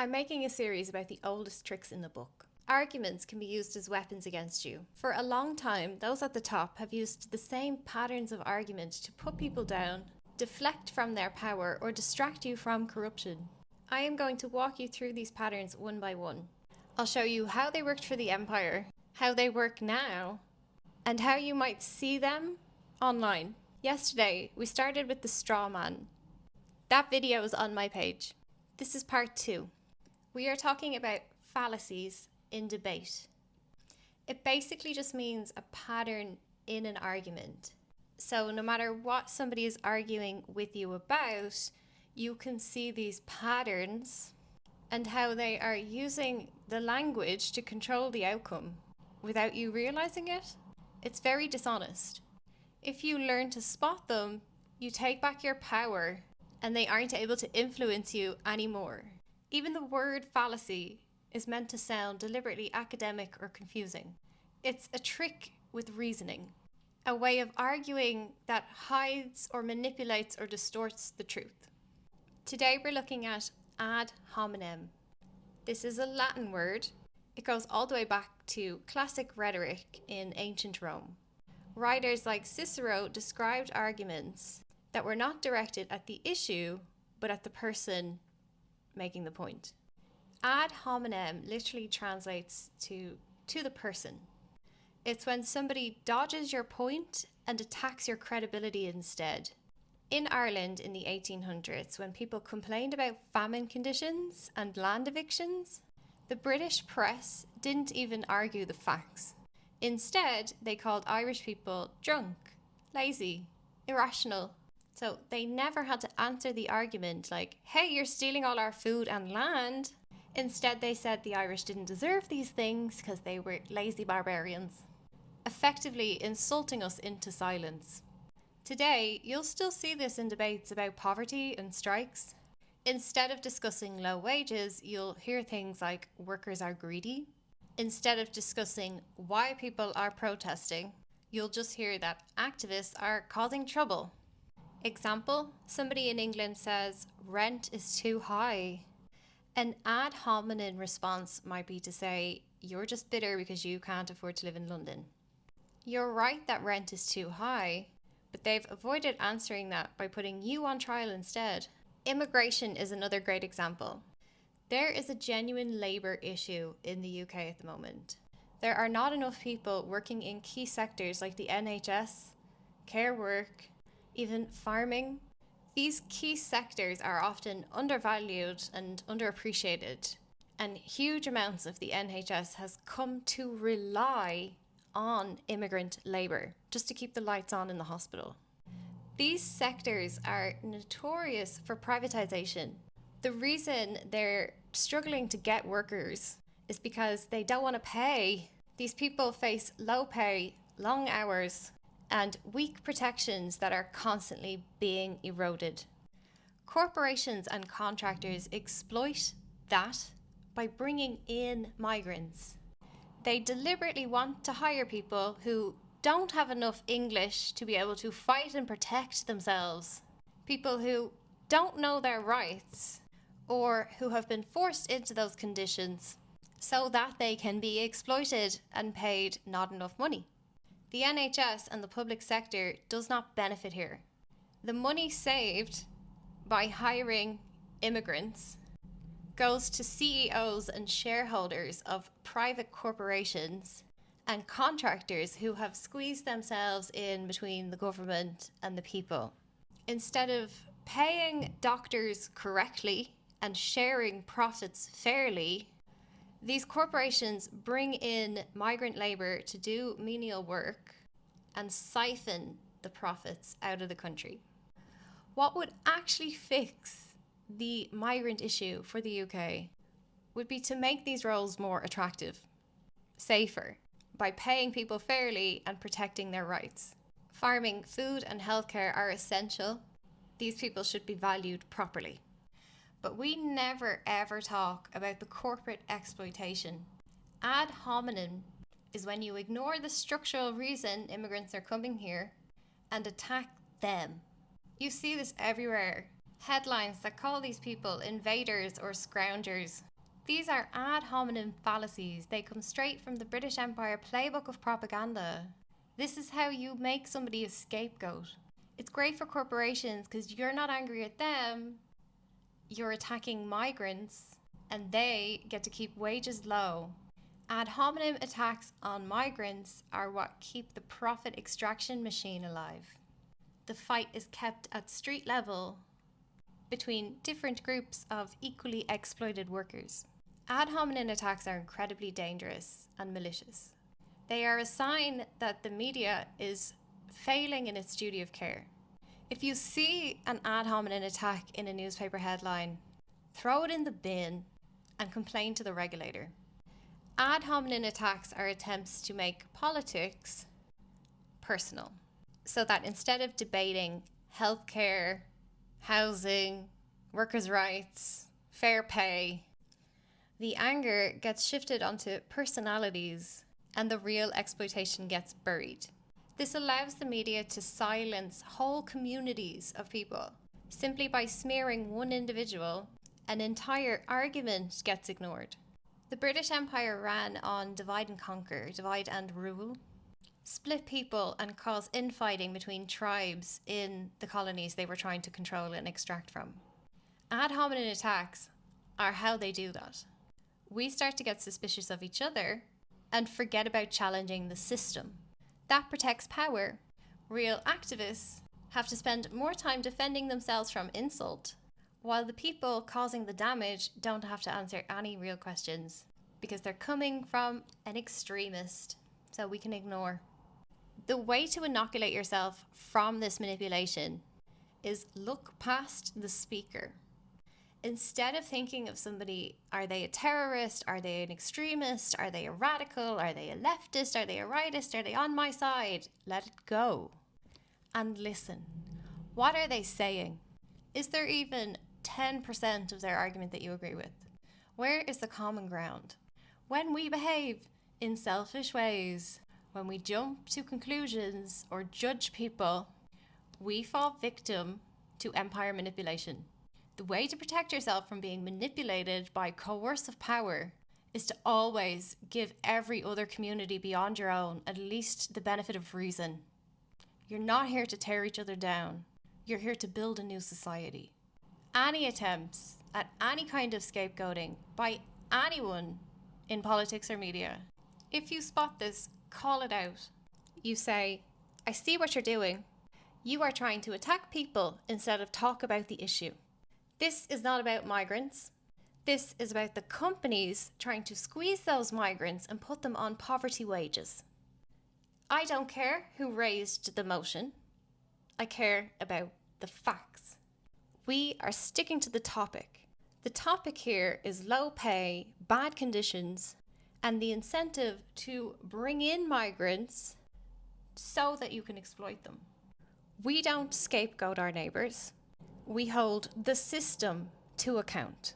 I'm making a series about the oldest tricks in the book. Arguments can be used as weapons against you. For a long time, those at the top have used the same patterns of argument to put people down, deflect from their power, or distract you from corruption. I am going to walk you through these patterns one by one. I'll show you how they worked for the empire, how they work now, and how you might see them online. Yesterday, we started with the straw man. That video is on my page. This is part 2. We are talking about fallacies in debate. It basically just means a pattern in an argument. So no matter what somebody is arguing with you about, you can see these patterns and how they are using the language to control the outcome without you realizing it. It's very dishonest. If you learn to spot them, you take back your power and they aren't able to influence you anymore. Even the word fallacy is meant to sound deliberately academic or confusing. It's a trick with reasoning, a way of arguing that hides or manipulates or distorts the truth. Today we're looking at ad hominem. This is a Latin word. It goes all the way back to classic rhetoric in ancient Rome. Writers like Cicero described arguments that were not directed at the issue, but at the person making the point. Ad hominem literally translates to the person. It's when somebody dodges your point and attacks your credibility instead. In Ireland in the 1800s, when people complained about famine conditions and land evictions, the British press didn't even argue the facts. Instead, they called Irish people drunk, lazy, irrational. So they never had to answer the argument like, hey, you're stealing all our food and land. Instead, they said the Irish didn't deserve these things because they were lazy barbarians, effectively insulting us into silence. Today, you'll still see this in debates about poverty and strikes. Instead of discussing low wages, you'll hear things like workers are greedy. Instead of discussing why people are protesting, you'll just hear that activists are causing trouble. Example, somebody in England says, rent is too high. An ad hominem response might be to say, you're just bitter because you can't afford to live in London. You're right that rent is too high, but they've avoided answering that by putting you on trial instead. Immigration is another great example. There is a genuine labour issue in the UK at the moment. There are not enough people working in key sectors like the NHS, care work, even farming. These key sectors are often undervalued and underappreciated, and huge amounts of the NHS has come to rely on immigrant labour just to keep the lights on in the hospital. These sectors are notorious for privatisation. The reason they're struggling to get workers is because they don't want to pay. These people face low pay, long hours, and weak protections that are constantly being eroded. Corporations and contractors exploit that by bringing in migrants. They deliberately want to hire people who don't have enough English to be able to fight and protect themselves. People who don't know their rights or who have been forced into those conditions so that they can be exploited and paid not enough money. The NHS and the public sector does not benefit here. The money saved by hiring immigrants goes to CEOs and shareholders of private corporations and contractors who have squeezed themselves in between the government and the people. Instead of paying doctors correctly and sharing profits fairly, these corporations bring in migrant labour to do menial work and siphon the profits out of the country. What would actually fix the migrant issue for the UK would be to make these roles more attractive, safer, by paying people fairly and protecting their rights. Farming, food and healthcare are essential. These people should be valued properly. But we never ever talk about the corporate exploitation. Ad hominem is when you ignore the structural reason immigrants are coming here and attack them. You see this everywhere. Headlines that call these people invaders or scroungers. These are ad hominem fallacies. They come straight from the British Empire playbook of propaganda. This is how you make somebody a scapegoat. It's great for corporations because you're not angry at them, you're attacking migrants, and they get to keep wages low. Ad hominem attacks on migrants are what keep the profit extraction machine alive. The fight is kept at street level between different groups of equally exploited workers. Ad hominem attacks are incredibly dangerous and malicious. They are a sign that the media is failing in its duty of care. If you see an ad hominem attack in a newspaper headline, throw it in the bin and complain to the regulator. Ad hominem attacks are attempts to make politics personal, so that instead of debating healthcare, housing, workers' rights, fair pay, the anger gets shifted onto personalities and the real exploitation gets buried. This allows the media to silence whole communities of people. Simply by smearing one individual, an entire argument gets ignored. The British Empire ran on divide and conquer, divide and rule, split people and cause infighting between tribes in the colonies they were trying to control and extract from. Ad hominem attacks are how they do that. We start to get suspicious of each other and forget about challenging the system. That protects power. Real activists have to spend more time defending themselves from insult, while the people causing the damage don't have to answer any real questions because they're coming from an extremist, so we can ignore. The way to inoculate yourself from this manipulation is look past the speaker. Instead of thinking of somebody, are they a terrorist? Are they an extremist? Are they a radical? Are they a leftist? Are they a rightist? Are they on my side? Let it go. And listen. What are they saying? Is there even 10% of their argument that you agree with? Where is the common ground? When we behave in selfish ways, when we jump to conclusions or judge people, we fall victim to empire manipulation. The way to protect yourself from being manipulated by coercive power is to always give every other community beyond your own at least the benefit of reason. You're not here to tear each other down. You're here to build a new society. Any attempts at any kind of scapegoating by anyone in politics or media, if you spot this, call it out. You say, I see what you're doing. You are trying to attack people instead of talk about the issue. This is not about migrants. This is about the companies trying to squeeze those migrants and put them on poverty wages. I don't care who raised the motion. I care about the facts. We are sticking to the topic. The topic here is low pay, bad conditions, and the incentive to bring in migrants so that you can exploit them. We don't scapegoat our neighbours. We hold the system to account.